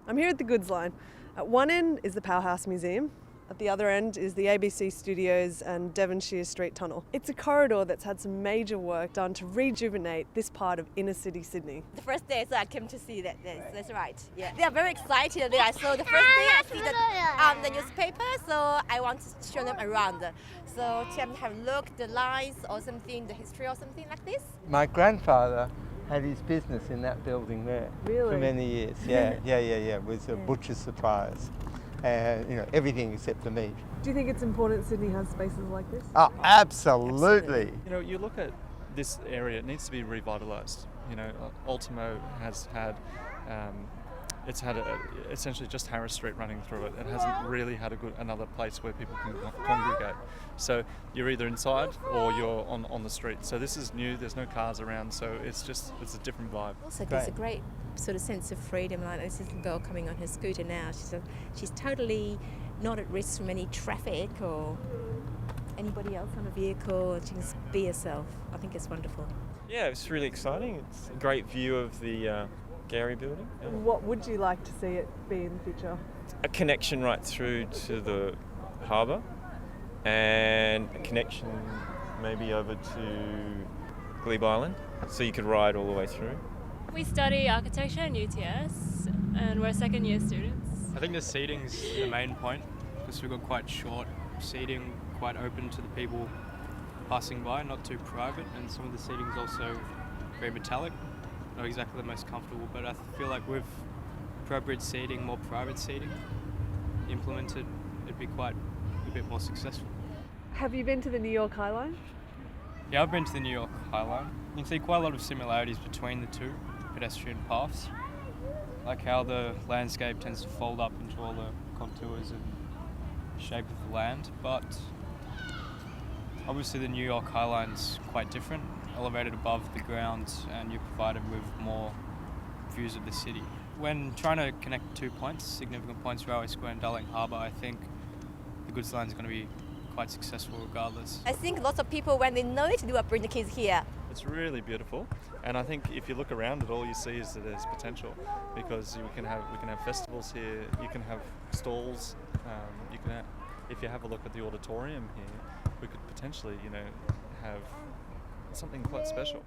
I'm here at the goods line. At one end is the Powerhouse Museum. At the other end is the ABC Studios and Devonshire Street Tunnel. It's a corridor that's had some major work done to rejuvenate this part of inner city Sydney. The first day, so I came to see that's right. Yeah, they are very excited. So the first day I see the newspaper, so I want to show them around. So to have a look, the lines or something, the history or something like this. My grandfather had his business in that building there for many years. Yeah. It was a butcher's supplies. And everything except the meat. Do you think it's important Sydney has spaces like this? Oh, absolutely. You look at this area, it needs to be revitalised. Ultimo has had, essentially just Harris Street running through it. It hasn't really had another place where people can congregate. So you're either inside or you're on the street. So this is new, there's no cars around, so it's a different vibe. Also gives a great sort of sense of freedom. Like this is a girl coming on her scooter now. She's totally not at risk from any traffic or anybody else on a vehicle. She can just be herself. I think it's wonderful. Yeah, it's really exciting. It's a great view of the Gary building. What would you like to see it be in the future? A connection right through to the harbour and a connection maybe over to Glebe Island so you could ride all the way through. We study architecture in UTS and we're second year students. I think the seating's the main point because we've got quite short seating, quite open to the people passing by, not too private, and some of the seating's also very metallic, not exactly the most comfortable, but I feel like with appropriate seating, more private seating implemented, it'd be quite a bit more successful. Have you been to the New York High Line? Yeah, I've been to the New York High Line. You can see quite a lot of similarities between the two pedestrian paths, like how the landscape tends to fold up into all the contours and shape of the land, but obviously the New York High Line's quite different, elevated above the ground, and you're provided with more views of the city. When trying to connect 2 points, significant points, Railway Square and Darling Harbour, I think the goods line's going to be quite successful regardless. I think lots of people, when they know it, do bring the kids here. It's really beautiful, and I think if you look around it, all you see is that there's potential because we can have festivals here, you can have stalls, if you have a look at the auditorium here, we could potentially have something quite special.